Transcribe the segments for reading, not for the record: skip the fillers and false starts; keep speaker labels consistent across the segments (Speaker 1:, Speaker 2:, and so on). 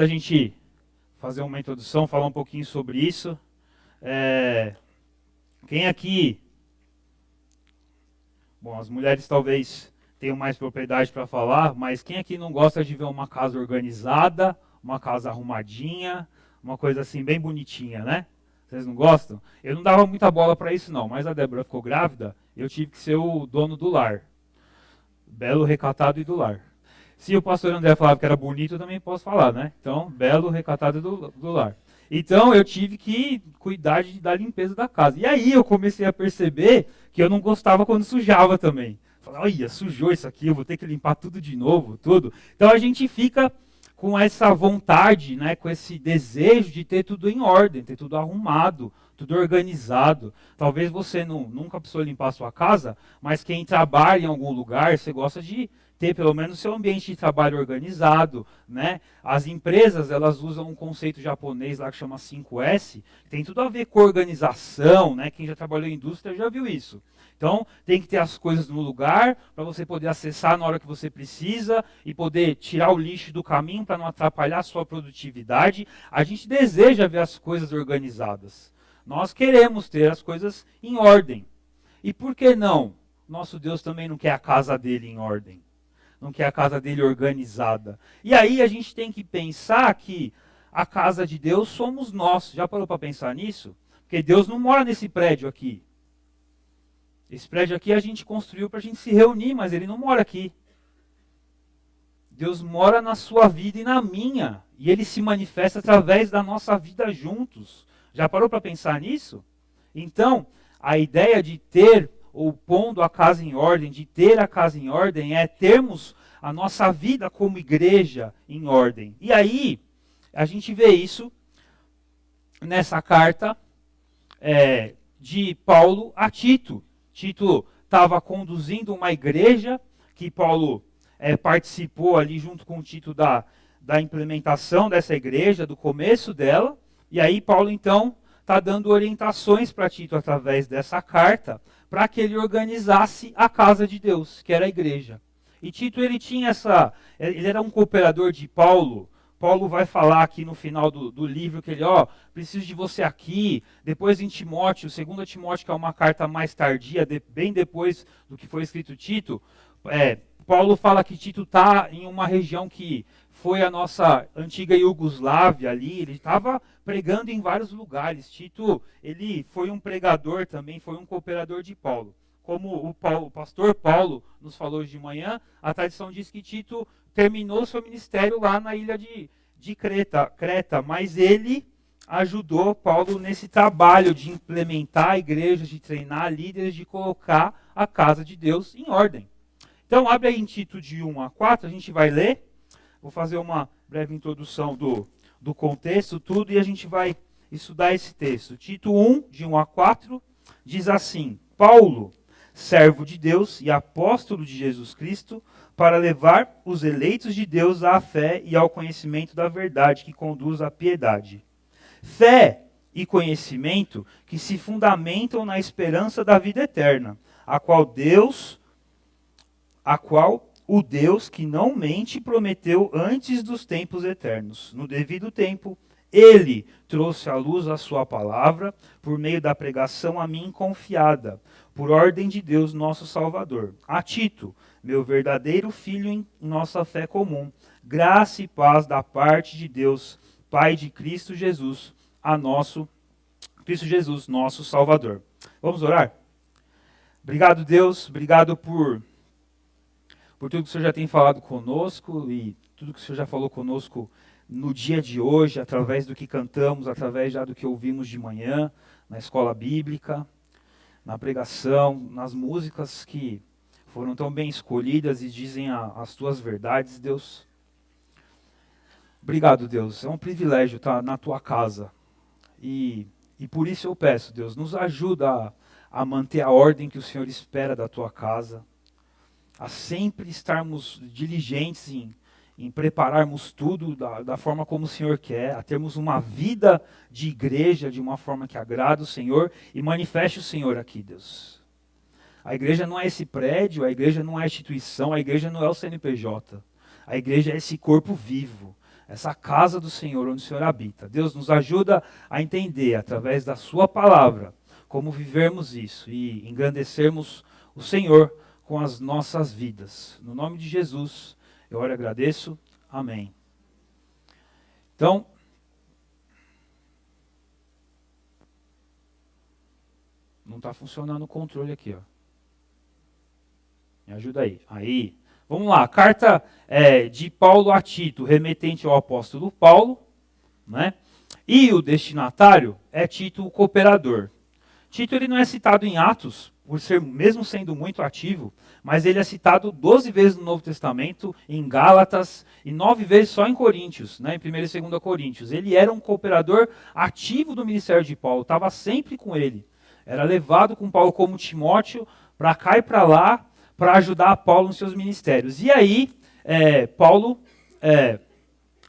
Speaker 1: da gente fazer uma introdução, falar um pouquinho sobre isso, quem aqui... Bom, as mulheres talvez tenham mais propriedade para falar, mas quem aqui não gosta de ver uma casa organizada, uma casa arrumadinha, uma coisa assim bem bonitinha, né? Vocês não gostam? Eu não dava muita bola para isso não, mas a Débora ficou grávida, eu tive que ser o dono do lar. Belo, recatado e do lar. Se o pastor André falava que era bonito, eu também posso falar, né? Então, belo, recatado e do lar. Então, eu tive que cuidar da limpeza da casa. E aí eu comecei a perceber que eu não gostava quando sujava também. Falei, olha, sujou isso aqui, eu vou ter que limpar tudo de novo, tudo. Então, a gente fica com essa vontade, né, com esse desejo de ter tudo em ordem, ter tudo arrumado, tudo organizado. Talvez você nunca precisou limpar a sua casa, mas quem trabalha em algum lugar, você gosta de ter pelo menos seu ambiente de trabalho organizado, né? As empresas, elas usam um conceito japonês lá que chama 5S, que tem tudo a ver com organização, né? Quem já trabalhou em indústria já viu isso. Então, tem que ter as coisas no lugar para você poder acessar na hora que você precisa e poder tirar o lixo do caminho para não atrapalhar a sua produtividade. A gente deseja ver as coisas organizadas. Nós queremos ter as coisas em ordem. E por que não? Nosso Deus também não quer a casa dele em ordem. Não quer a casa dele organizada. E aí a gente tem que pensar que a casa de Deus somos nós. Já parou para pensar nisso? Porque Deus não mora nesse prédio aqui. Esse prédio aqui a gente construiu para a gente se reunir, mas ele não mora aqui. Deus mora na sua vida e na minha. E ele se manifesta através da nossa vida juntos. Já parou para pensar nisso? Então, a ideia de ter ou pondo a casa em ordem, de ter a casa em ordem, é termos a nossa vida como igreja em ordem. E aí, a gente vê isso nessa carta de Paulo a Tito. Tito estava conduzindo uma igreja que Paulo participou ali junto com Tito da implementação dessa igreja, do começo dela. E aí Paulo então está dando orientações para Tito através dessa carta, para que ele organizasse a casa de Deus, que era a igreja. E Tito ele era um cooperador de Paulo. Paulo vai falar aqui no final do livro que ele, preciso de você aqui. Depois em Timóteo, 2 Timóteo, que é uma carta mais tardia, bem depois do que foi escrito Tito, Paulo fala que Tito está em uma região que foi a nossa antiga Iugoslávia ali, ele estava pregando em vários lugares. Tito, ele foi um pregador também, foi um cooperador de Paulo. Como o pastor Paulo nos falou hoje de manhã, a tradição diz que Tito terminou seu ministério lá na ilha de Creta, mas ele ajudou Paulo nesse trabalho de implementar a igreja, de treinar líderes, de colocar a casa de Deus em ordem. Então, abre aí em Tito de 1 a 4, a gente vai ler. Vou fazer uma breve introdução do contexto, tudo, e a gente vai estudar esse texto. Tito 1, de 1 a 4, diz assim: Paulo, servo de Deus e apóstolo de Jesus Cristo, para levar os eleitos de Deus à fé e ao conhecimento da verdade que conduz à piedade. Fé e conhecimento que se fundamentam na esperança da vida eterna, a qual o Deus que não mente prometeu antes dos tempos eternos. No devido tempo, ele trouxe à luz a sua palavra por meio da pregação a mim confiada, por ordem de Deus nosso Salvador. A Tito, meu verdadeiro filho em nossa fé comum, graça e paz da parte de Deus, Pai de Cristo Jesus, nosso Salvador. Vamos orar? Obrigado, Deus, obrigado por tudo que o Senhor já tem falado conosco e tudo que o Senhor já falou conosco no dia de hoje, através do que cantamos, através já do que ouvimos de manhã, na escola bíblica, na pregação, nas músicas que foram tão bem escolhidas e dizem as tuas verdades, Deus. Obrigado, Deus. É um privilégio estar na tua casa. E por isso eu peço, Deus, nos ajuda a manter a ordem que o Senhor espera da tua casa, a sempre estarmos diligentes em prepararmos tudo da forma como o Senhor quer, a termos uma vida de igreja de uma forma que agrada o Senhor e manifeste o Senhor aqui, Deus. A igreja não é esse prédio, a igreja não é a instituição, a igreja não é o CNPJ. A igreja é esse corpo vivo, essa casa do Senhor onde o Senhor habita. Deus nos ajuda a entender, através da sua palavra, como vivermos isso e engrandecermos o Senhor com as nossas vidas. No nome de Jesus, eu oro e agradeço. Amém. Então, não está funcionando o controle aqui, ó. Me ajuda aí. Aí, vamos lá. Carta de Paulo a Tito, remetente ao apóstolo Paulo, né? E o destinatário é Tito, o cooperador. Tito ele não é citado em Atos, por ser, mesmo sendo muito ativo, mas ele é citado 12 vezes no Novo Testamento, em Gálatas, e 9 vezes só em Coríntios, né, em 1 e 2 Coríntios. Ele era um cooperador ativo do ministério de Paulo, estava sempre com ele. Era levado com Paulo como Timóteo, para cá e para lá, para ajudar Paulo nos seus ministérios. E aí, Paulo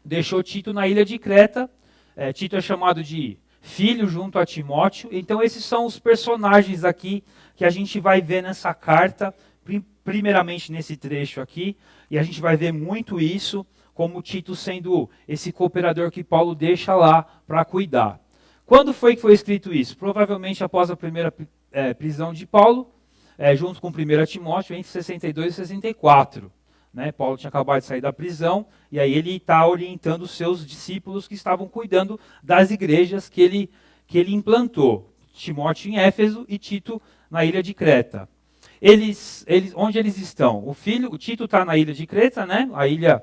Speaker 1: deixou Tito na ilha de Creta. Tito é chamado de filho junto a Timóteo. Então esses são os personagens aqui que a gente vai ver nessa carta, primeiramente nesse trecho aqui, e a gente vai ver muito isso, como Tito sendo esse cooperador que Paulo deixa lá para cuidar. Quando foi que foi escrito isso? Provavelmente após a primeira prisão de Paulo, junto com 1 Timóteo, entre 62 e 64. Né? Paulo tinha acabado de sair da prisão, e aí ele está orientando os seus discípulos que estavam cuidando das igrejas que ele implantou. Timóteo em Éfeso e Tito na ilha de Creta. Onde eles estão? O Tito está na ilha de Creta, né? A ilha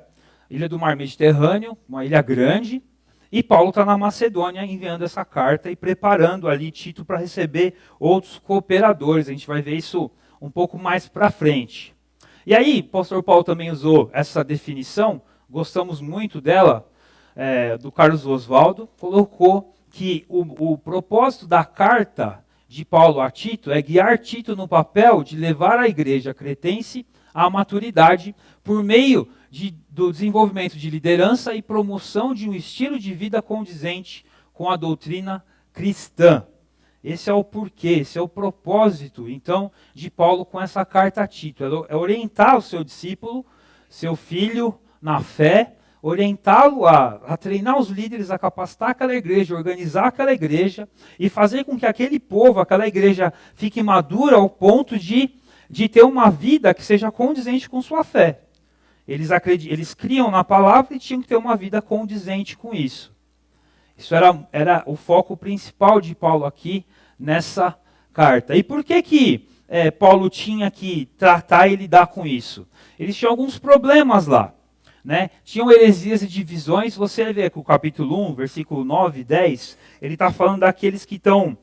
Speaker 1: do Mar Mediterrâneo, uma ilha grande, e Paulo está na Macedônia enviando essa carta e preparando ali Tito para receber outros cooperadores. A gente vai ver isso um pouco mais para frente. E aí, o pastor Paulo também usou essa definição, gostamos muito dela, do Carlos Oswaldo, colocou que o propósito da carta de Paulo a Tito é guiar Tito no papel de levar a igreja cretense à maturidade por meio do desenvolvimento de liderança e promoção de um estilo de vida condizente com a doutrina cristã. Esse é o porquê, esse é o propósito, então, de Paulo com essa carta a Tito. É orientar o seu discípulo, seu filho, na fé, orientá-lo a treinar os líderes, a capacitar aquela igreja, organizar aquela igreja e fazer com que aquele povo, aquela igreja, fique madura ao ponto de ter uma vida que seja condizente com sua fé. Eles criam na palavra e tinham que ter uma vida condizente com isso. Isso era o foco principal de Paulo aqui nessa carta. E por que Paulo tinha que tratar e lidar com isso? Eles tinham alguns problemas lá. Né? Tinham heresias e divisões. Você vê que o capítulo 1, versículo 9 e 10, ele está falando daqueles que estão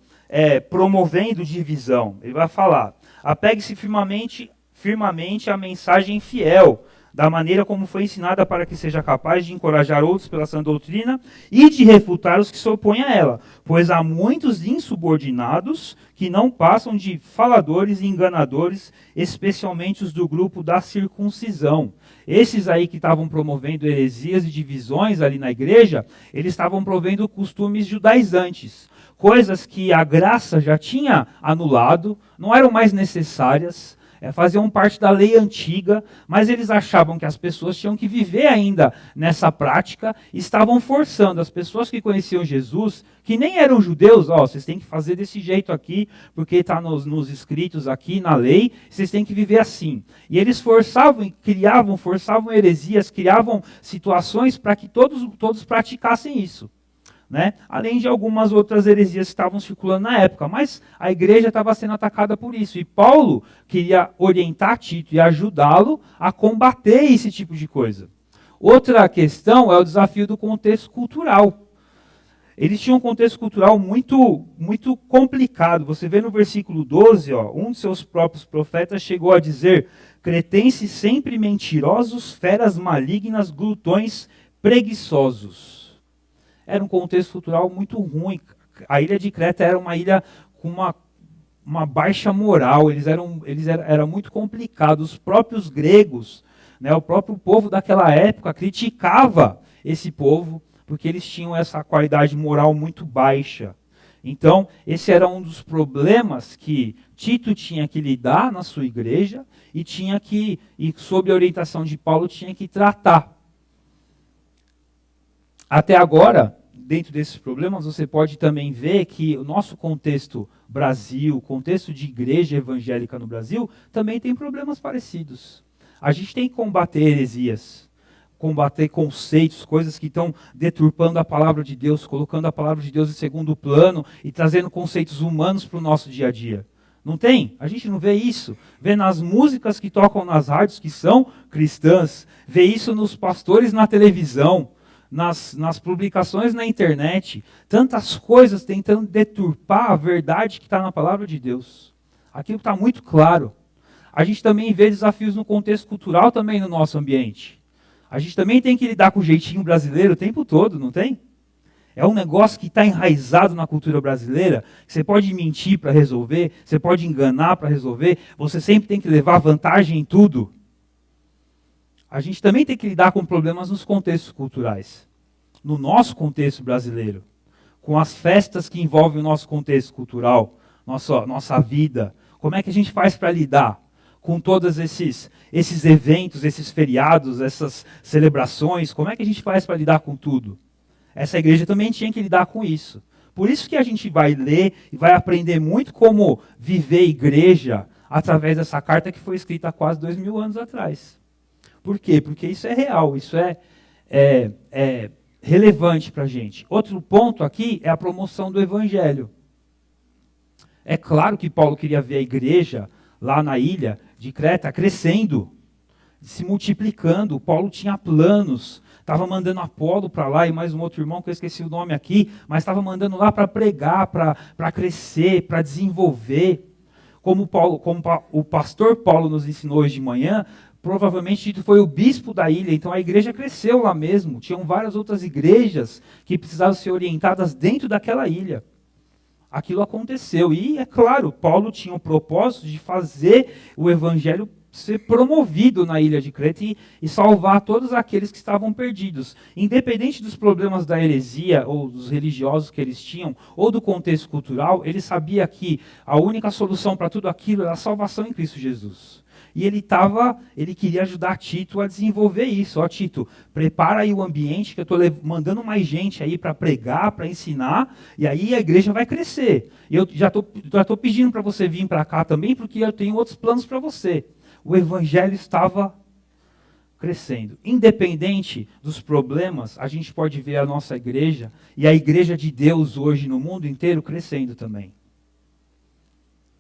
Speaker 1: promovendo divisão. Ele vai falar: apegue-se firmemente à mensagem fiel, da maneira como foi ensinada, para que seja capaz de encorajar outros pela sã doutrina e de refutar os que se opõem a ela. Pois há muitos insubordinados que não passam de faladores e enganadores, especialmente os do grupo da circuncisão. Esses aí que estavam promovendo heresias e divisões ali na igreja, eles estavam promovendo costumes judaizantes. Coisas que a graça já tinha anulado, não eram mais necessárias, faziam parte da lei antiga, mas eles achavam que as pessoas tinham que viver ainda nessa prática e estavam forçando as pessoas que conheciam Jesus, que nem eram judeus, vocês têm que fazer desse jeito aqui, porque está nos escritos aqui na lei, vocês têm que viver assim. E eles forçavam heresias, criavam situações para que todos praticassem isso. Né? Além de algumas outras heresias que estavam circulando na época, mas a igreja estava sendo atacada por isso, e Paulo queria orientar Tito e ajudá-lo a combater esse tipo de coisa. Outra questão é o desafio do contexto cultural. Eles tinham um contexto cultural muito, muito complicado. Você vê no versículo 12, um de seus próprios profetas chegou a dizer: cretenses sempre mentirosos, feras malignas, glutões preguiçosos. Era um contexto cultural muito ruim. A ilha de Creta era uma ilha com uma baixa moral, era muito complicado. Os próprios gregos, né, o próprio povo daquela época criticava esse povo, porque eles tinham essa qualidade moral muito baixa. Então, esse era um dos problemas que Tito tinha que lidar na sua igreja e sob a orientação de Paulo, tinha que tratar. Até agora, dentro desses problemas, você pode também ver que o nosso contexto Brasil, contexto de igreja evangélica no Brasil, também tem problemas parecidos. A gente tem que combater heresias, combater conceitos, coisas que estão deturpando a palavra de Deus, colocando a palavra de Deus em segundo plano e trazendo conceitos humanos para o nosso dia a dia. Não tem? A gente não vê isso. Vê nas músicas que tocam nas rádios que são cristãs, vê isso nos pastores na televisão, nas publicações na internet, tantas coisas tentando deturpar a verdade que está na palavra de Deus. Aquilo está muito claro. A gente também vê desafios no contexto cultural também no nosso ambiente. A gente também tem que lidar com o jeitinho brasileiro o tempo todo, não tem? É um negócio que está enraizado na cultura brasileira, que você pode mentir para resolver, você pode enganar para resolver, você sempre tem que levar vantagem em tudo. A gente também tem que lidar com problemas nos contextos culturais. No nosso contexto brasileiro, com as festas que envolvem o nosso contexto cultural, nossa vida. Como é que a gente faz para lidar com todos esses eventos, esses feriados, essas celebrações? Como é que a gente faz para lidar com tudo? Essa igreja também tinha que lidar com isso. Por isso que a gente vai ler e vai aprender muito como viver igreja através dessa carta que foi escrita há quase 2000 anos atrás. Por quê? Porque isso é real, isso é relevante para a gente. Outro ponto aqui é a promoção do evangelho. É claro que Paulo queria ver a igreja lá na ilha de Creta crescendo, se multiplicando. Paulo tinha planos, estava mandando Apolo para lá e mais um outro irmão que eu esqueci o nome aqui, mas estava mandando lá para pregar, para crescer, para desenvolver. Como o pastor Paulo nos ensinou hoje de manhã, provavelmente Tito foi o bispo da ilha, então a igreja cresceu lá mesmo. Tinham várias outras igrejas que precisavam ser orientadas dentro daquela ilha. Aquilo aconteceu. E, é claro, Paulo tinha o propósito de fazer o evangelho ser promovido na ilha de Creta e salvar todos aqueles que estavam perdidos. Independente dos problemas da heresia ou dos religiosos que eles tinham, ou do contexto cultural, ele sabia que a única solução para tudo aquilo era a salvação em Cristo Jesus. E ele queria ajudar Tito a desenvolver isso. Ó, Tito, prepara aí o ambiente, que eu estou mandando mais gente aí para pregar, para ensinar, e aí a igreja vai crescer. E eu já estou pedindo para você vir para cá também, porque eu tenho outros planos para você. O evangelho estava crescendo. Independente dos problemas, a gente pode ver a nossa igreja, e a igreja de Deus hoje no mundo inteiro crescendo também.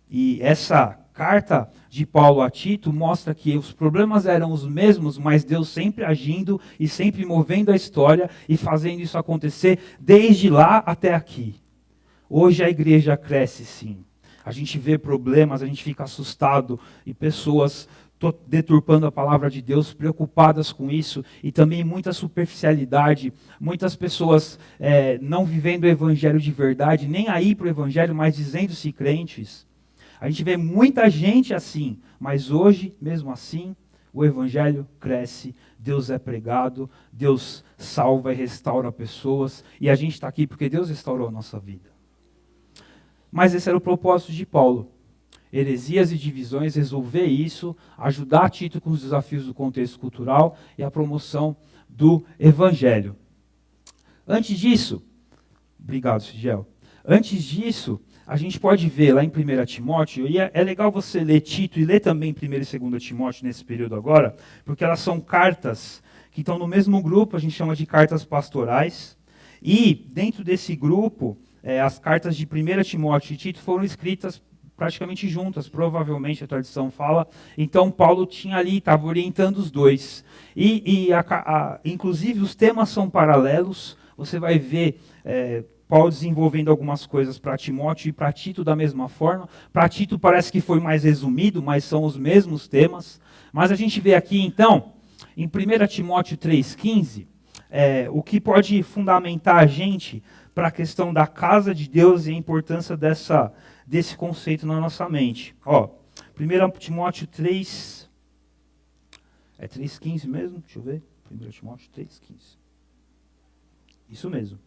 Speaker 1: E essa carta de Paulo a Tito mostra que os problemas eram os mesmos, mas Deus sempre agindo e sempre movendo a história e fazendo isso acontecer desde lá até aqui. Hoje a igreja cresce sim. A gente vê problemas, a gente fica assustado e pessoas deturpando a palavra de Deus, preocupadas com isso, e também muita superficialidade, muitas pessoas não vivendo o evangelho de verdade, nem aí para o evangelho, mas dizendo-se crentes. A gente vê muita gente assim, mas hoje, mesmo assim, o evangelho cresce, Deus é pregado, Deus salva e restaura pessoas, e a gente está aqui porque Deus restaurou a nossa vida. Mas esse era o propósito de Paulo. Heresias e divisões, resolver isso, ajudar Tito com os desafios do contexto cultural e a promoção do evangelho. Antes disso, obrigado, Sigel. Antes disso, a gente pode ver lá em 1 Timóteo, e é legal você ler Tito e ler também 1 e 2 Timóteo nesse período agora, porque elas são cartas que estão no mesmo grupo, a gente chama de cartas pastorais, e dentro desse grupo, as cartas de 1 Timóteo e Tito foram escritas praticamente juntas, provavelmente a tradição fala. Então Paulo tinha ali, estava orientando os dois. Inclusive os temas são paralelos, você vai ver Paulo desenvolvendo algumas coisas para Timóteo e para Tito da mesma forma. Para Tito parece que foi mais resumido, mas são os mesmos temas. Mas a gente vê aqui então, em 1 Timóteo 3,15, o que pode fundamentar a gente para a questão da casa de Deus e a importância desse conceito na nossa mente. Ó, 1 Timóteo 3, 3,15 mesmo? Deixa eu ver. 1 Timóteo 3,15. Isso mesmo.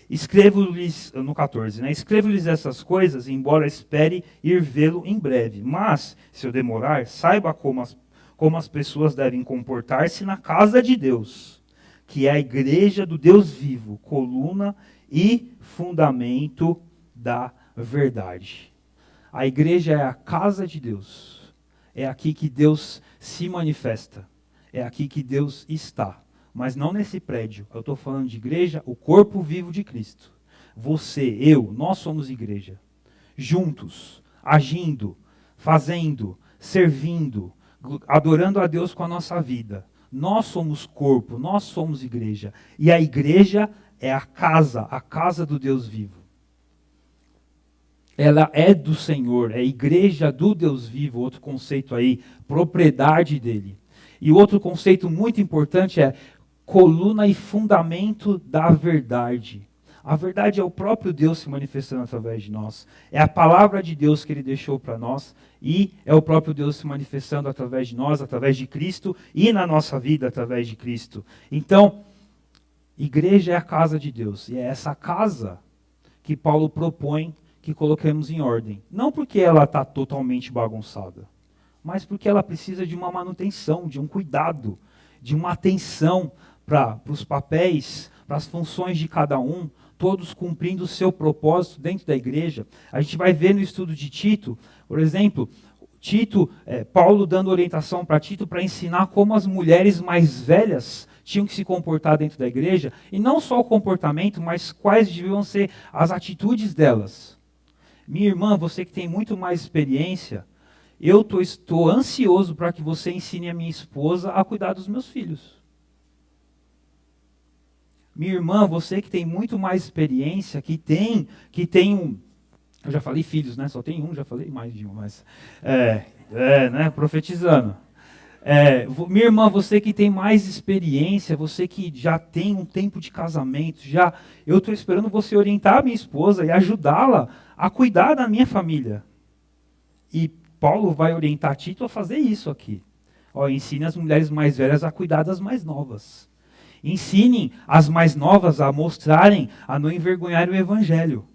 Speaker 1: Escrevo-lhes, no 14, né? Escrevo-lhes essas coisas, embora espere ir vê-lo em breve. Mas, se eu demorar, saiba como as pessoas devem comportar-se na casa de Deus, que é a igreja do Deus vivo, coluna e fundamento da verdade. A igreja é a casa de Deus. É aqui que Deus se manifesta. É aqui que Deus está. Mas não nesse prédio. Eu estou falando de igreja, o corpo vivo de Cristo. Você, eu, nós somos igreja. Juntos, agindo, fazendo, servindo, adorando a Deus com a nossa vida. Nós somos corpo, nós somos igreja. E a igreja é a casa do Deus vivo. Ela é do Senhor, é a igreja do Deus vivo, outro conceito aí, propriedade dele. E outro conceito muito importante é coluna e fundamento da verdade. A verdade é o próprio Deus se manifestando através de nós. É a palavra de Deus que ele deixou para nós e é o próprio Deus se manifestando através de nós, através de Cristo e na nossa vida através de Cristo. Então, igreja é a casa de Deus e é essa casa que Paulo propõe que coloquemos em ordem. Não porque ela está totalmente bagunçada, mas porque ela precisa de uma manutenção, de um cuidado, de uma atenção para os papéis, para as funções de cada um, todos cumprindo o seu propósito dentro da igreja. A gente vai ver no estudo de Tito, por exemplo, Paulo dando orientação para Tito para ensinar como as mulheres mais velhas tinham que se comportar dentro da igreja, e não só o comportamento, mas quais deviam ser as atitudes delas. Minha irmã, você que tem muito mais experiência, eu estou ansioso para que você ensine a minha esposa a cuidar dos meus filhos. Minha irmã, você que tem muito mais experiência, que tem eu já falei filhos, né? Só tem um, já falei mais de um, mas né? Profetizando. Minha irmã, você que tem mais experiência, você que já tem um tempo de casamento, eu estou esperando você orientar a minha esposa e ajudá-la a cuidar da minha família. E Paulo vai orientar Tito a fazer isso aqui. Ensine as mulheres mais velhas a cuidar das mais novas. Ensinem as mais novas a mostrarem, a não envergonhar o evangelho.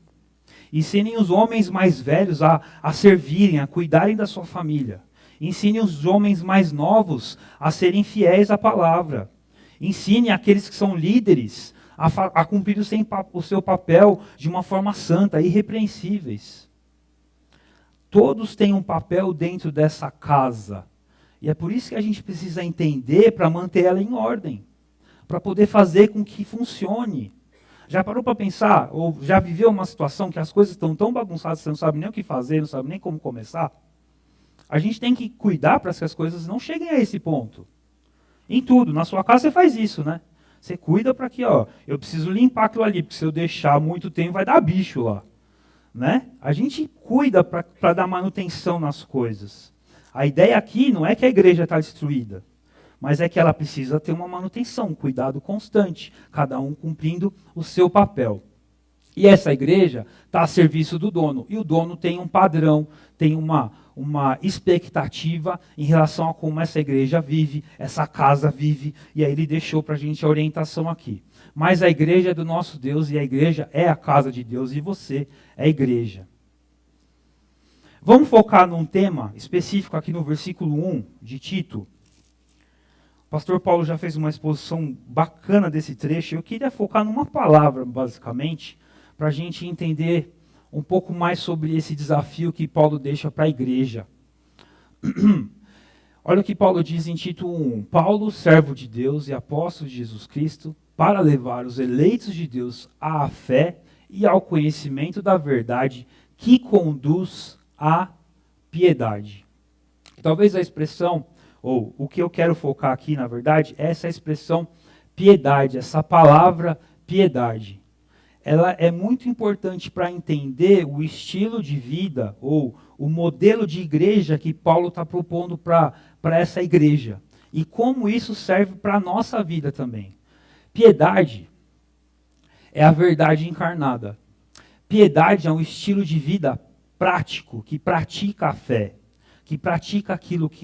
Speaker 1: Ensinem os homens mais velhos a servirem, a cuidarem da sua família. Ensine os homens mais novos a serem fiéis à palavra. Ensine aqueles que são líderes a cumprir o seu papel de uma forma santa, irrepreensíveis. Todos têm um papel dentro dessa casa. E é por isso que a gente precisa entender para manter ela em ordem. Para poder fazer com que funcione. Já parou para pensar, ou já viveu uma situação que as coisas estão tão bagunçadas que você não sabe nem o que fazer, não sabe nem como começar? A gente tem que cuidar para que as coisas não cheguem a esse ponto. Em tudo, na sua casa você faz isso, né? Você cuida para que, eu preciso limpar aquilo ali, porque se eu deixar muito tempo vai dar bicho lá. Né? A gente cuida para dar manutenção nas coisas. A ideia aqui não é que a igreja está destruída, mas é que ela precisa ter uma manutenção, um cuidado constante, cada um cumprindo o seu papel. E essa igreja está a serviço do dono, e o dono tem um padrão, tem uma expectativa em relação a como essa igreja vive, essa casa vive, e aí ele deixou para a gente a orientação aqui. Mas a igreja é do nosso Deus, e a igreja é a casa de Deus, e você é a igreja. Vamos focar num tema específico aqui no versículo 1 de Tito. O pastor Paulo já fez uma exposição bacana desse trecho, eu queria focar numa palavra, basicamente, para a gente entender um pouco mais sobre esse desafio que Paulo deixa para a igreja. Olha o que Paulo diz em Tito 1. Paulo, servo de Deus e apóstolo de Jesus Cristo, para levar os eleitos de Deus à fé e ao conhecimento da verdade que conduz à piedade. Talvez a expressão, ou o que eu quero focar aqui, na verdade, é essa expressão piedade, essa palavra piedade. Ela é muito importante para entender o estilo de vida ou o modelo de igreja que Paulo está propondo para essa igreja. E como isso serve para a nossa vida também. Piedade é a verdade encarnada. Piedade é um estilo de vida prático, que pratica a fé, que pratica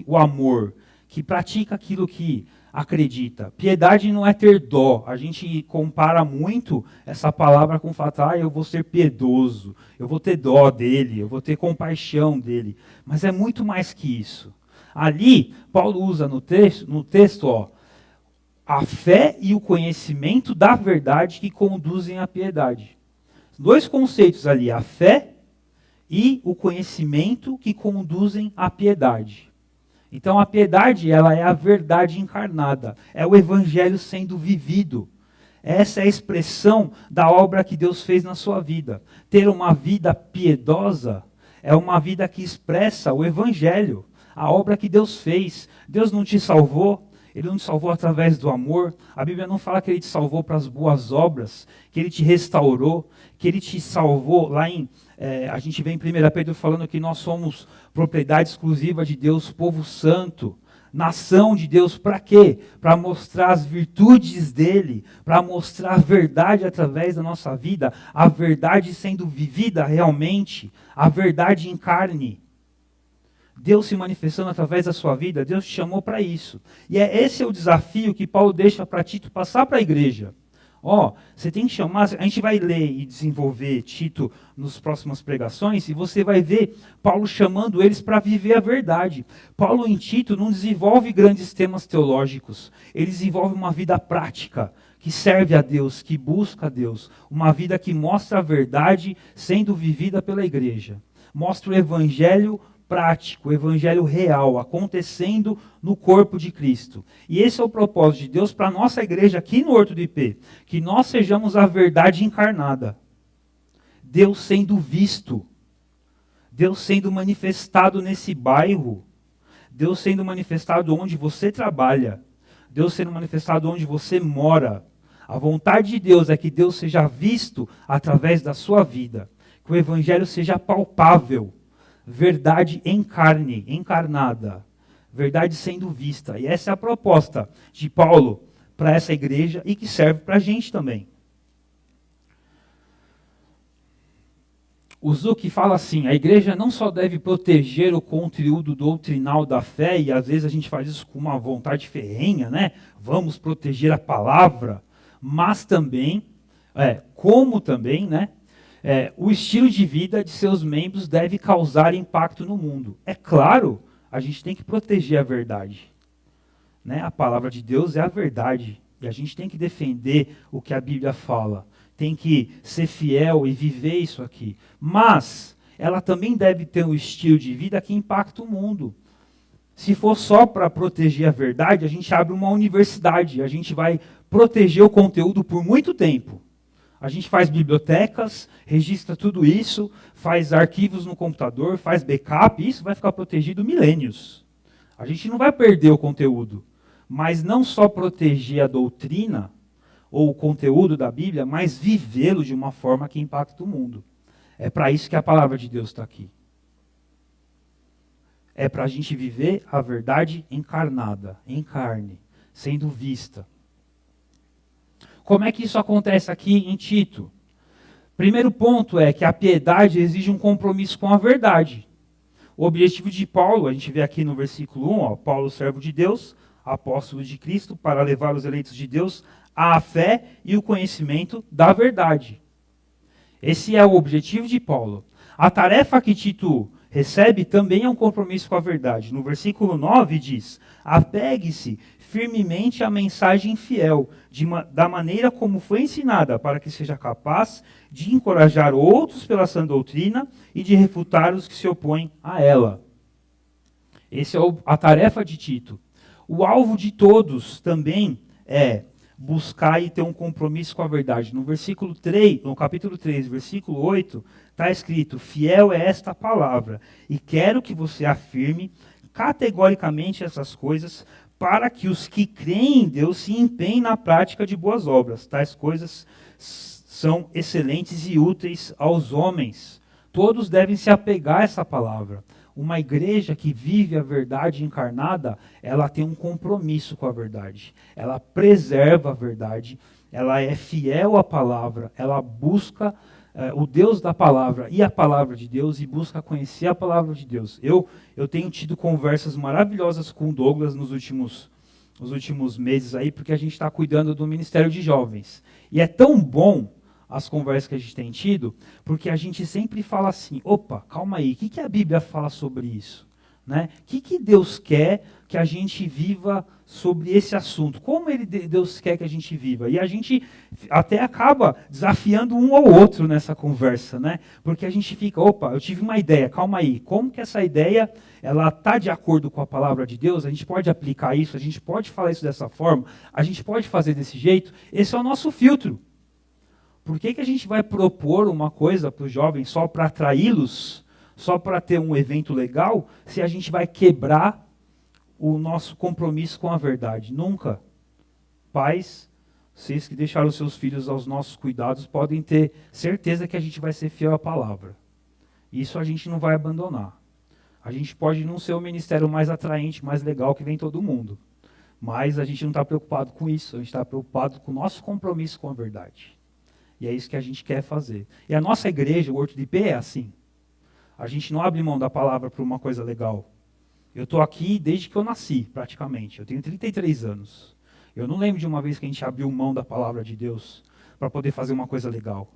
Speaker 1: o amor, que pratica aquilo que acredita. Piedade não é ter dó. A gente compara muito essa palavra com o fato, eu vou ser piedoso, eu vou ter dó dele, eu vou ter compaixão dele. Mas é muito mais que isso. Ali, Paulo usa no texto, a fé e o conhecimento da verdade que conduzem à piedade. Dois conceitos ali, a fé e o conhecimento que conduzem à piedade. Então a piedade, ela é a verdade encarnada, é o evangelho sendo vivido. Essa é a expressão da obra que Deus fez na sua vida. Ter uma vida piedosa é uma vida que expressa o evangelho, a obra que Deus fez. Deus não te salvou, Ele não te salvou através do amor. A Bíblia não fala que Ele te salvou para as boas obras, que Ele te restaurou, que Ele te salvou lá em... a gente vê em 1 Pedro falando que nós somos propriedade exclusiva de Deus, povo santo, nação de Deus. Para quê? Para mostrar as virtudes dEle, para mostrar a verdade através da nossa vida, a verdade sendo vivida realmente, a verdade em carne. Deus se manifestando através da sua vida, Deus te chamou para isso. E esse é o desafio que Paulo deixa para Tito passar para a igreja. Você tem que chamar, a gente vai ler e desenvolver Tito nas próximas pregações, e você vai ver Paulo chamando eles para viver a verdade. Paulo em Tito não desenvolve grandes temas teológicos, ele desenvolve uma vida prática, que serve a Deus, que busca a Deus, uma vida que mostra a verdade sendo vivida pela igreja. Mostra o evangelho prático, o evangelho real, acontecendo no corpo de Cristo. E esse é o propósito de Deus para a nossa igreja aqui no Horto do IP, que nós sejamos a verdade encarnada. Deus sendo visto, Deus sendo manifestado nesse bairro, Deus sendo manifestado onde você trabalha, Deus sendo manifestado onde você mora. A vontade de Deus é que Deus seja visto através da sua vida, que o evangelho seja palpável, verdade em carne, encarnada, verdade sendo vista. E essa é a proposta de Paulo para essa igreja e que serve para a gente também. O Zuck fala assim, a igreja não só deve proteger o conteúdo doutrinal da fé, e às vezes a gente faz isso com uma vontade ferrenha, né? Vamos proteger a palavra, mas também, como também, né? O estilo de vida de seus membros deve causar impacto no mundo. É claro, a gente tem que proteger a verdade. Né? A palavra de Deus é a verdade. E a gente tem que defender o que a Bíblia fala. Tem que ser fiel e viver isso aqui. Mas ela também deve ter um estilo de vida que impacta o mundo. Se for só para proteger a verdade, a gente abre uma universidade. A gente vai proteger o conteúdo por muito tempo. A gente faz bibliotecas, registra tudo isso, faz arquivos no computador, faz backup, e isso vai ficar protegido milênios. A gente não vai perder o conteúdo, mas não só proteger a doutrina ou o conteúdo da Bíblia, mas vivê-lo de uma forma que impacta o mundo. É para isso que a palavra de Deus está aqui. É para a gente viver a verdade encarnada, em carne, sendo vista. Como é que isso acontece aqui em Tito? Primeiro ponto é que a piedade exige um compromisso com a verdade. O objetivo de Paulo, a gente vê aqui no versículo 1, Paulo, servo de Deus, apóstolo de Cristo, para levar os eleitos de Deus à fé e o conhecimento da verdade. Esse é o objetivo de Paulo. A tarefa que Tito recebe também é um compromisso com a verdade. No versículo 9 diz, apegue-se firmemente à mensagem fiel, da maneira como foi ensinada, para que seja capaz de encorajar outros pela sã doutrina e de refutar os que se opõem a ela. Essa é a tarefa de Tito. O alvo de todos também é buscar e ter um compromisso com a verdade. No versículo 3, no capítulo 3, versículo 8, está escrito, fiel é esta palavra, e quero que você afirme categoricamente essas coisas, para que os que creem em Deus se empenhem na prática de boas obras. Tais coisas são excelentes e úteis aos homens. Todos devem se apegar a essa palavra. Uma igreja que vive a verdade encarnada, ela tem um compromisso com a verdade. Ela preserva a verdade, ela é fiel à palavra, ela busca o Deus da palavra e a palavra de Deus e busca conhecer a palavra de Deus. Eu tenho tido conversas maravilhosas com o Douglas nos últimos meses aí, porque a gente está cuidando do Ministério de Jovens. E é tão bom as conversas que a gente tem tido, porque a gente sempre fala assim, opa, calma aí, o que a Bíblia fala sobre isso? Né? O que Deus quer que a gente viva sobre esse assunto? Como Deus quer que a gente viva? E a gente até acaba desafiando um ao outro nessa conversa, né? Porque a gente fica, opa, eu tive uma ideia, calma aí. Como que essa ideia ela está de acordo com a palavra de Deus? A gente pode aplicar isso, a gente pode falar isso dessa forma, a gente pode fazer desse jeito? Esse é o nosso filtro. Por que a gente vai propor uma coisa para os jovens só para atraí-los, só para ter um evento legal, se a gente vai quebrar o nosso compromisso com a verdade? Nunca. Pais, vocês que deixaram seus filhos aos nossos cuidados podem ter certeza que a gente vai ser fiel à palavra. Isso a gente não vai abandonar. A gente pode não ser o ministério mais atraente, mais legal que vem todo mundo. Mas a gente não está preocupado com isso, a gente está preocupado com o nosso compromisso com a verdade. E é isso que a gente quer fazer. E a nossa igreja, o Horto de Ipê, é assim. A gente não abre mão da palavra por uma coisa legal. Eu estou aqui desde que eu nasci, praticamente. Eu tenho 33 anos. Eu não lembro de uma vez que a gente abriu mão da palavra de Deus para poder fazer uma coisa legal.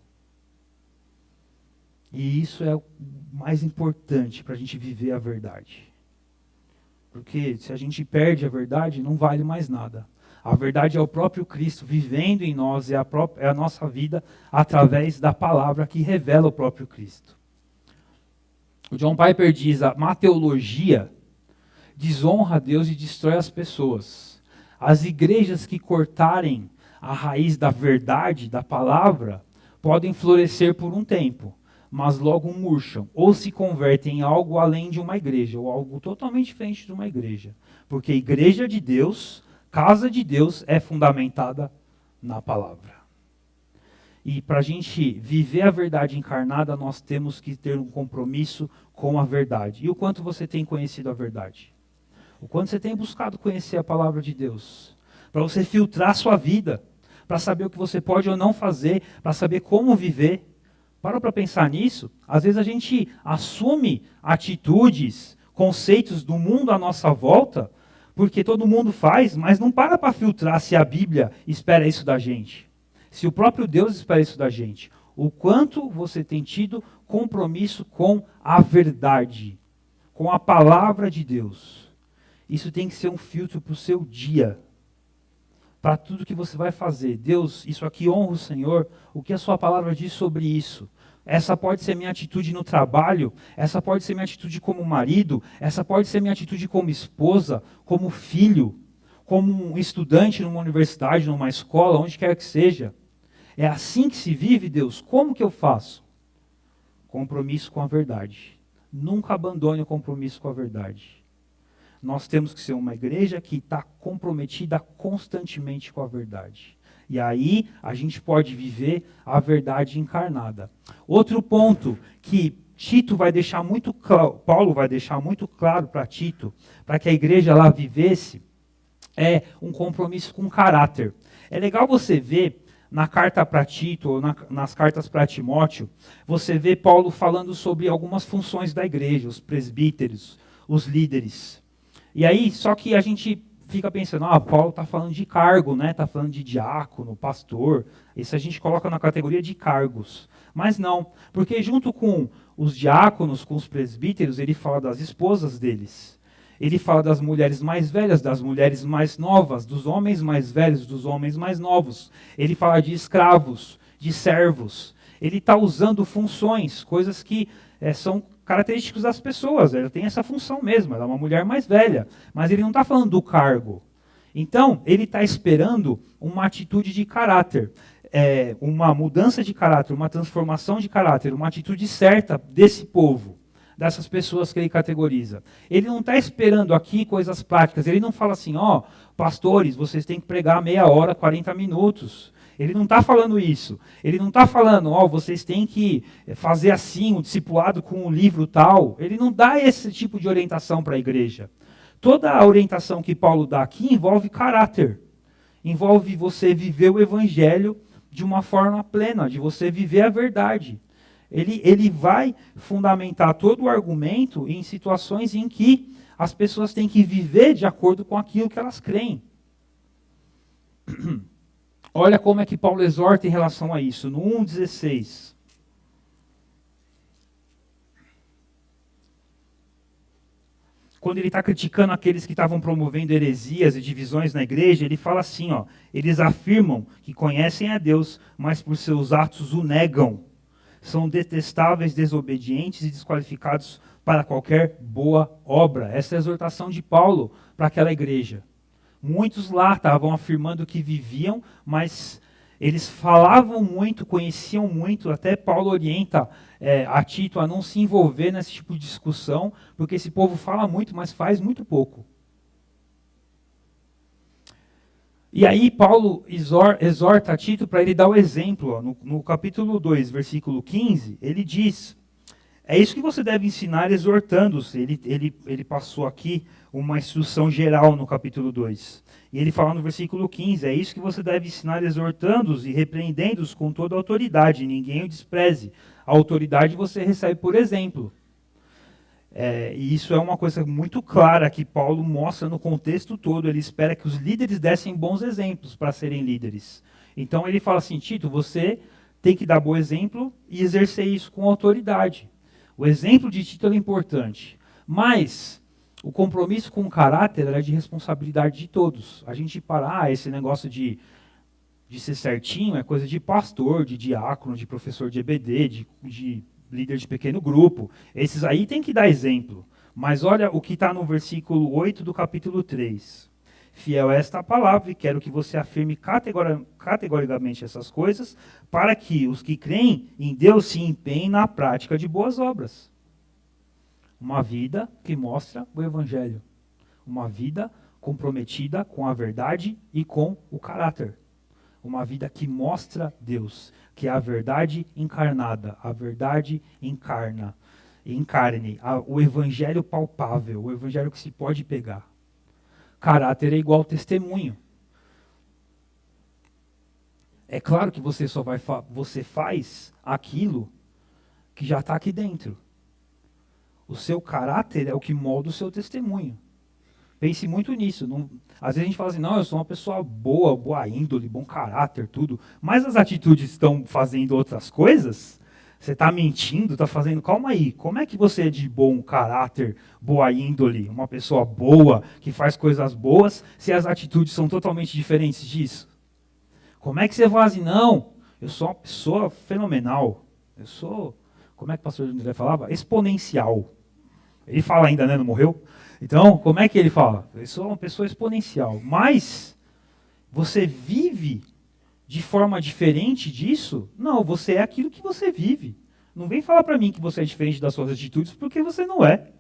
Speaker 1: E isso é o mais importante para a gente viver a verdade. Porque se a gente perde a verdade, não vale mais nada. A verdade é o próprio Cristo vivendo em nós, é a nossa vida através da palavra que revela o próprio Cristo. O John Piper diz, a má teologia desonra a Deus e destrói as pessoas. As igrejas que cortarem a raiz da verdade, da palavra, podem florescer por um tempo, mas logo murcham, ou se convertem em algo além de uma igreja, ou algo totalmente diferente de uma igreja. Porque a igreja de Deus, casa de Deus, é fundamentada na palavra. E para a gente viver a verdade encarnada, nós temos que ter um compromisso com a verdade. E o quanto você tem conhecido a verdade? O quanto você tem buscado conhecer a palavra de Deus? Para você filtrar a sua vida, para saber o que você pode ou não fazer, para saber como viver. Para pensar nisso? Às vezes a gente assume atitudes, conceitos do mundo à nossa volta, porque todo mundo faz, mas não para filtrar se a Bíblia espera isso da gente. Se o próprio Deus espera isso da gente. O quanto você tem tido compromisso com a verdade, com a palavra de Deus. Isso tem que ser um filtro para o seu dia. Para tudo que você vai fazer. Deus, isso aqui honra o Senhor. O que a sua palavra diz sobre isso? Essa pode ser minha atitude no trabalho, essa pode ser minha atitude como marido, essa pode ser minha atitude como esposa, como filho, como um estudante numa universidade, numa escola, onde quer que seja. É assim que se vive, Deus? Como que eu faço? Compromisso com a verdade. Nunca abandone o compromisso com a verdade. Nós temos que ser uma igreja que está comprometida constantemente com a verdade. E aí a gente pode viver a verdade encarnada. Outro ponto que Tito vai deixar muito claro, Paulo vai deixar muito claro para Tito, para que a igreja lá vivesse, é um compromisso com caráter. É legal você ver na carta para Tito, ou nas cartas para Timóteo, você vê Paulo falando sobre algumas funções da igreja, os presbíteros, os líderes. E aí, só que a gente fica pensando, Paulo está falando de cargo, né? Está falando de diácono, pastor. Isso a gente coloca na categoria de cargos. Mas não, porque junto com os diáconos, com os presbíteros, ele fala das esposas deles. Ele fala das mulheres mais velhas, das mulheres mais novas, dos homens mais velhos, dos homens mais novos. Ele fala de escravos, de servos. Ele está usando funções, coisas que são características das pessoas. Ela tem essa função mesmo, ela é uma mulher mais velha. Mas ele não está falando do cargo. Então, ele está esperando uma atitude de caráter. Uma mudança de caráter, uma transformação de caráter, uma atitude certa desse povo, dessas pessoas que ele categoriza. Ele não está esperando aqui coisas práticas. Ele não fala assim, pastores, vocês têm que pregar meia hora, 40 minutos. Ele não está falando isso. Ele não está falando, vocês têm que fazer assim, o discipulado com o livro tal. Ele não dá esse tipo de orientação para a igreja. Toda a orientação que Paulo dá aqui envolve caráter. Envolve você viver o evangelho de uma forma plena, de você viver a verdade. Ele vai fundamentar todo o argumento em situações em que as pessoas têm que viver de acordo com aquilo que elas creem. Olha como é que Paulo exorta em relação a isso, no 1,16. quando ele está criticando aqueles que estavam promovendo heresias e divisões na igreja, ele fala assim, ó, eles afirmam que conhecem a Deus, mas por seus atos o negam. São detestáveis, desobedientes e desqualificados para qualquer boa obra. Essa é a exortação de Paulo para aquela igreja. Muitos lá estavam afirmando que viviam, mas eles falavam muito, conheciam muito, até Paulo orienta a Tito a não se envolver nesse tipo de discussão, porque esse povo fala muito, mas faz muito pouco. E aí Paulo exorta a Tito para ele dar o exemplo. Ó, no capítulo 2, versículo 15, ele diz, é isso que você deve ensinar exortando-se. Ele passou aqui uma instrução geral no capítulo 2. E ele fala no versículo 15, é isso que você deve ensinar exortando-os e repreendendo-os com toda a autoridade, ninguém o despreze. A autoridade você recebe por exemplo. E isso é uma coisa muito clara que Paulo mostra no contexto todo. Ele espera que os líderes dessem bons exemplos para serem líderes. Então ele fala assim, Tito, você tem que dar bom exemplo e exercer isso com autoridade. O exemplo de Tito é importante, mas o compromisso com o caráter é de responsabilidade de todos. A gente parar esse negócio de ser certinho é coisa de pastor, de diácono, de professor de EBD, de líder de pequeno grupo. Esses aí tem que dar exemplo. Mas olha o que está no versículo 8 do capítulo 3. Fiel é esta palavra e quero que você afirme categoricamente essas coisas, para que os que creem em Deus se empenhem na prática de boas obras. Uma vida que mostra o Evangelho. Uma vida comprometida com a verdade e com o caráter. Uma vida que mostra Deus, que é a verdade encarnada, a verdade encarne, o Evangelho palpável, o Evangelho que se pode pegar. Caráter é igual testemunho. É claro que você você faz aquilo que já está aqui dentro. O seu caráter é o que molda o seu testemunho. Pense muito nisso. Às vezes a gente fala assim, não, eu sou uma pessoa boa, boa índole, bom caráter, tudo. Mas as atitudes estão fazendo outras coisas? Você está mentindo, está fazendo... Calma aí, como é que você é de bom caráter, boa índole, uma pessoa boa, que faz coisas boas, se as atitudes são totalmente diferentes disso? Como é que você fala assim, não, eu sou uma pessoa fenomenal, eu sou, como é que o pastor André falava? Exponencial. Ele fala ainda, né, não morreu? Então, como é que ele fala? Eu sou uma pessoa exponencial, mas você vive de forma diferente disso? Não, você é aquilo que você vive. Não vem falar para mim que você é diferente das suas atitudes, porque você não é.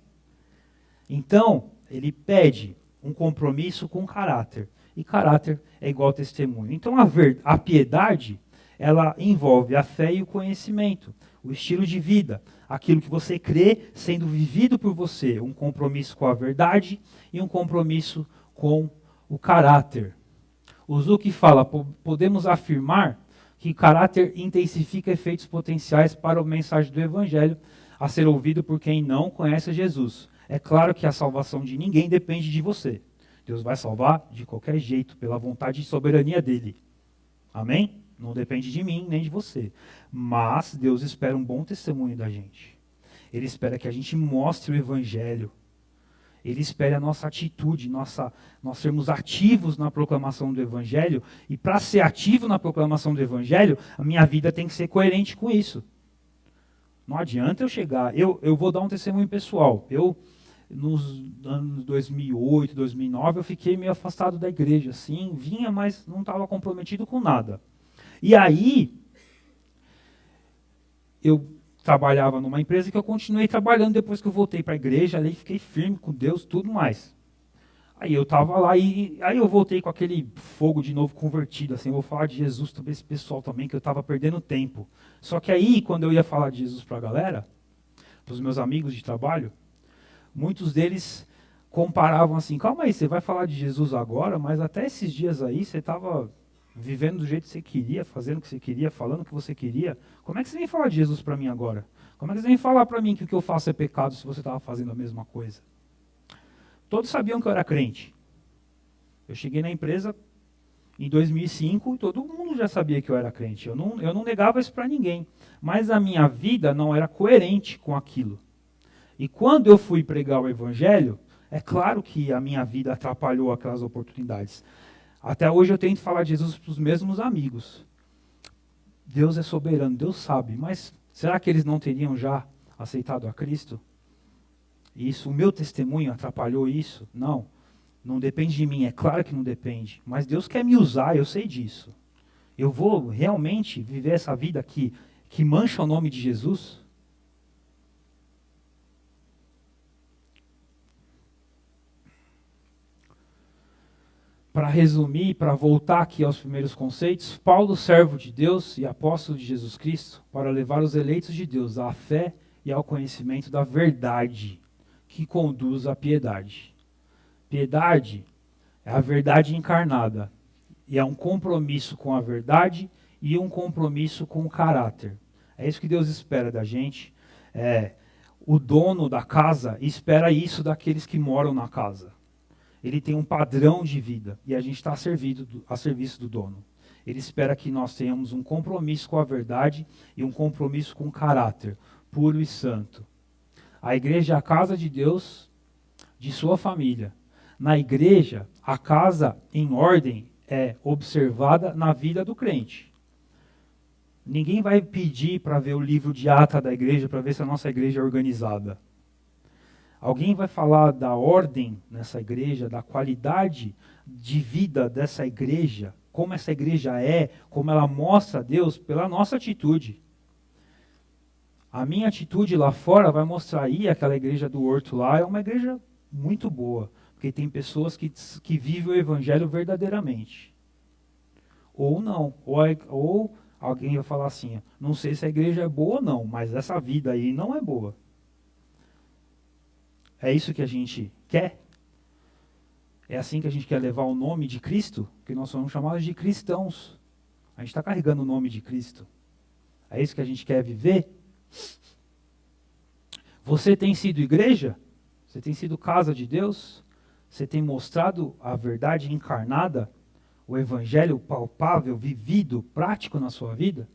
Speaker 1: Então, ele pede um compromisso com caráter. E caráter é igual testemunho. Então, a piedade, ela envolve a fé e o conhecimento, o estilo de vida, aquilo que você crê sendo vivido por você, um compromisso com a verdade e um compromisso com o caráter. O Zucchi fala, podemos afirmar que caráter intensifica efeitos potenciais para a mensagem do Evangelho a ser ouvido por quem não conhece Jesus. É claro que a salvação de ninguém depende de você. Deus vai salvar de qualquer jeito, pela vontade e soberania dele. Amém? Não depende de mim nem de você. Mas Deus espera um bom testemunho da gente. Ele espera que a gente mostre o Evangelho. Ele espera a nossa atitude, nós sermos ativos na proclamação do Evangelho. E para ser ativo na proclamação do Evangelho, a minha vida tem que ser coerente com isso. Não adianta eu chegar... Eu vou dar um testemunho pessoal. Nos anos 2008, 2009, eu fiquei meio afastado da igreja. Assim, vinha, mas não estava comprometido com nada. E aí, eu trabalhava numa empresa que eu continuei trabalhando depois que eu voltei para a igreja, ali fiquei firme com Deus, tudo mais. Aí eu estava lá e aí eu voltei com aquele fogo de novo convertido, assim, eu vou falar de Jesus para esse pessoal também, que eu estava perdendo tempo. Só que aí, quando eu ia falar de Jesus para a galera, para os meus amigos de trabalho, muitos deles comparavam assim, calma aí, você vai falar de Jesus agora, mas até esses dias aí você estava vivendo do jeito que você queria, fazendo o que você queria, falando o que você queria. Como é que você vem falar de Jesus para mim agora? Como é que você vem falar para mim que o que eu faço é pecado se você estava fazendo a mesma coisa? Todos sabiam que eu era crente. Eu cheguei na empresa em 2005 e todo mundo já sabia que eu era crente. Eu não negava isso para ninguém. Mas a minha vida não era coerente com aquilo. E quando eu fui pregar o Evangelho, É claro que a minha vida atrapalhou aquelas oportunidades. Até hoje eu tento falar de Jesus para os mesmos amigos. Deus é soberano, Deus sabe, mas será que eles não teriam já aceitado a Cristo? Isso, o meu testemunho atrapalhou isso? Não, não depende de mim, é claro que não depende. Mas Deus quer me usar, eu sei disso. Eu vou realmente viver essa vida que mancha o nome de Jesus? Para resumir, para voltar aqui aos primeiros conceitos, Paulo, servo de Deus e apóstolo de Jesus Cristo, para levar os eleitos de Deus à fé e ao conhecimento da verdade, que conduz à piedade. Piedade é a verdade encarnada, e é um compromisso com a verdade e um compromisso com o caráter. É isso que Deus espera da gente. O dono da casa espera isso daqueles que moram na casa. Ele tem um padrão de vida e a gente está a serviço do dono. Ele espera que nós tenhamos um compromisso com a verdade e um compromisso com o caráter puro e santo. A igreja é a casa de Deus, de sua família. Na igreja, a casa em ordem é observada na vida do crente. Ninguém vai pedir para ver o livro de ata da igreja para ver se a nossa igreja é organizada. Alguém vai falar da ordem nessa igreja, da qualidade de vida dessa igreja, como essa igreja é, como ela mostra a Deus pela nossa atitude. A minha atitude lá fora vai mostrar aí, aquela igreja do Horto lá é uma igreja muito boa, porque tem pessoas que vivem o evangelho verdadeiramente. Ou não, ou alguém vai falar assim, não sei se a igreja é boa ou não, mas essa vida aí não é boa. É isso que a gente quer? É assim que a gente quer levar o nome de Cristo? Que nós somos chamados de cristãos. A gente está carregando o nome de Cristo. É isso que a gente quer viver? Você tem sido igreja? Você tem sido casa de Deus? Você tem mostrado a verdade encarnada? O evangelho palpável, vivido, prático na sua vida?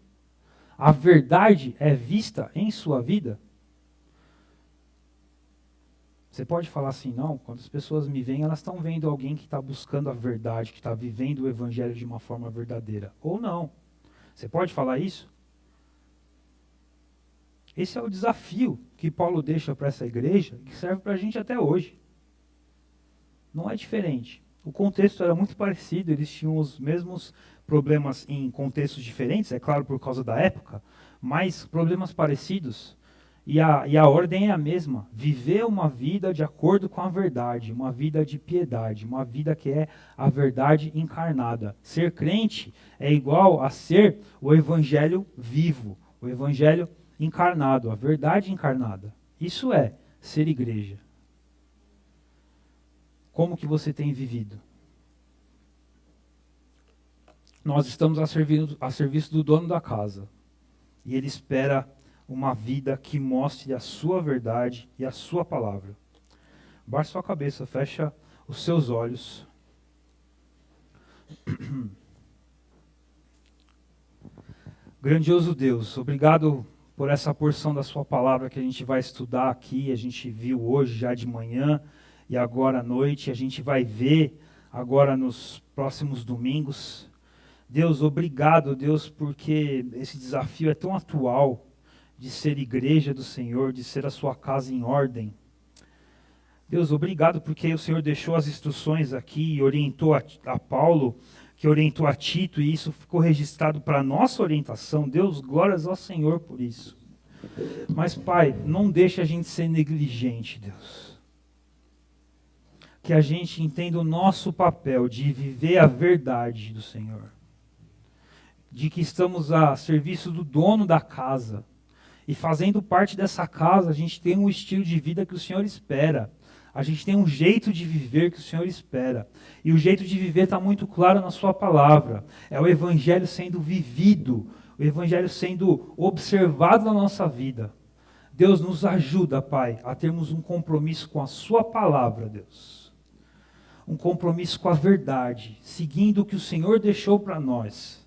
Speaker 1: A verdade é vista em sua vida? Você pode falar assim, não, quando as pessoas me veem, elas estão vendo alguém que está buscando a verdade, que está vivendo o evangelho de uma forma verdadeira. Ou não. Você pode falar isso? Esse é o desafio que Paulo deixa para essa igreja, que serve para a gente até hoje. Não é diferente. O contexto era muito parecido, eles tinham os mesmos problemas em contextos diferentes, é claro por causa da época, mas problemas parecidos. E a ordem é a mesma, viver uma vida de acordo com a verdade, uma vida de piedade, uma vida que é a verdade encarnada. Ser crente é igual a ser o evangelho vivo, o evangelho encarnado, a verdade encarnada. Isso é ser igreja. Como que você tem vivido? Nós estamos a serviço do dono da casa, e ele espera uma vida que mostre a sua verdade e a sua palavra. Baixe sua cabeça, fecha os seus olhos. Grandioso Deus, obrigado por essa porção da sua palavra que a gente vai estudar aqui, a gente viu hoje já de manhã e agora à noite, a gente vai ver agora nos próximos domingos. Deus, obrigado, Deus, porque esse desafio é tão atual, de ser igreja do Senhor, de ser a sua casa em ordem. Deus, obrigado porque o Senhor deixou as instruções aqui e orientou a Paulo, que orientou a Tito, e isso ficou registrado para a nossa orientação. Deus, glórias ao Senhor por isso. Mas, Pai, não deixe a gente ser negligente, Deus. Que a gente entenda o nosso papel de viver a verdade do Senhor. De que estamos a serviço do dono da casa. E fazendo parte dessa casa, a gente tem um estilo de vida que o Senhor espera. A gente tem um jeito de viver que o Senhor espera. E o jeito de viver está muito claro na sua palavra. É o Evangelho sendo vivido, o Evangelho sendo observado na nossa vida. Deus nos ajuda, Pai, a termos um compromisso com a sua palavra, Deus. Um compromisso com a verdade, seguindo o que o Senhor deixou para nós.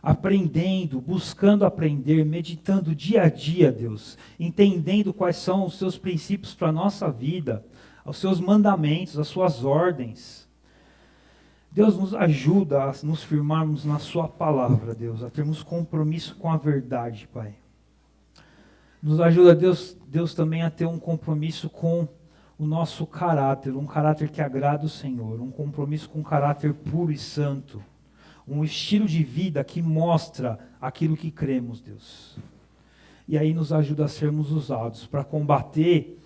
Speaker 1: Aprendendo, buscando aprender, meditando dia a dia, Deus, entendendo quais são os seus princípios para a nossa vida, aos seus mandamentos, às suas ordens. Deus, nos ajuda a nos firmarmos na sua palavra, Deus, a termos compromisso com a verdade, Pai. Nos ajuda, Deus também a ter um compromisso com o nosso caráter, um caráter que agrada o Senhor, um compromisso com um caráter puro e santo, um estilo de vida que mostra aquilo que cremos, Deus. E aí nos ajuda a sermos usados para combater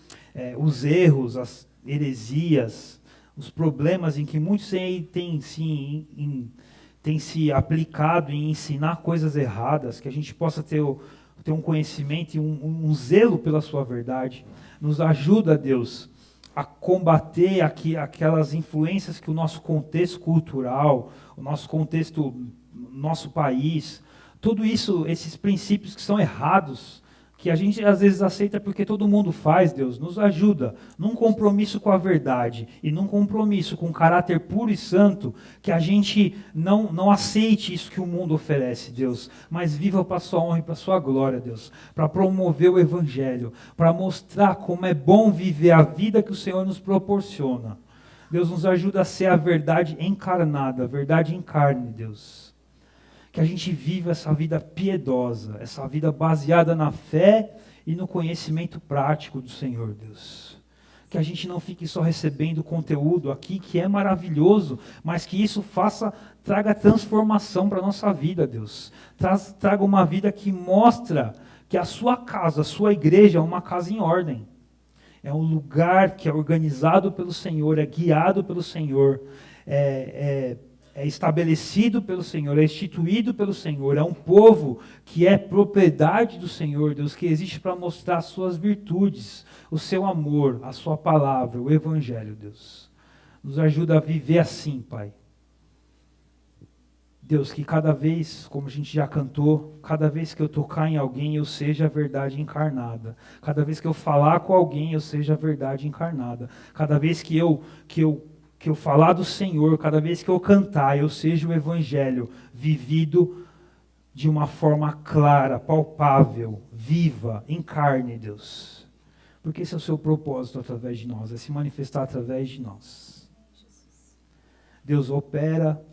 Speaker 1: os erros, as heresias, os problemas em que muitos têm se aplicado em ensinar coisas erradas, que a gente possa ter um conhecimento e um zelo pela sua verdade. Nos ajuda, Deus, a combater aquelas influências que o nosso contexto cultural, o nosso contexto, nosso país, tudo isso, esses princípios que são errados, que a gente às vezes aceita porque todo mundo faz, Deus, nos ajuda num compromisso com a verdade e num compromisso com um caráter puro e santo, que a gente não aceite isso que o mundo oferece, Deus, mas viva para a sua honra e para a sua glória, Deus, para promover o Evangelho, para mostrar como é bom viver a vida que o Senhor nos proporciona. Deus, nos ajuda a ser a verdade encarnada, a verdade em carne, Deus. Que a gente viva essa vida piedosa, essa vida baseada na fé e no conhecimento prático do Senhor, Deus. Que a gente não fique só recebendo conteúdo aqui, que é maravilhoso, mas que isso traga transformação para a nossa vida, Deus. Traga uma vida que mostra que a sua casa, a sua igreja é uma casa em ordem. É um lugar que é organizado pelo Senhor, é guiado pelo Senhor, é estabelecido pelo Senhor, é instituído pelo Senhor, é um povo que é propriedade do Senhor, Deus, que existe para mostrar as suas virtudes, o seu amor, a sua palavra, o Evangelho, Deus. Nos ajuda a viver assim, Pai. Deus, que cada vez, como a gente já cantou, cada vez que eu tocar em alguém, eu seja a verdade encarnada. Cada vez que eu falar com alguém, eu seja a verdade encarnada. Cada vez que eu falar do Senhor, cada vez que eu cantar, eu seja o Evangelho vivido de uma forma clara, palpável, viva, em carne, Deus. Porque esse é o seu propósito através de nós, é se manifestar através de nós. Deus, opera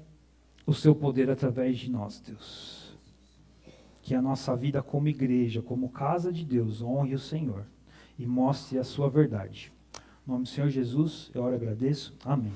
Speaker 1: o seu poder através de nós, Deus. Que a nossa vida como igreja, como casa de Deus, honre o Senhor e mostre a sua verdade. Em nome do Senhor Jesus, eu oro e agradeço. Amém.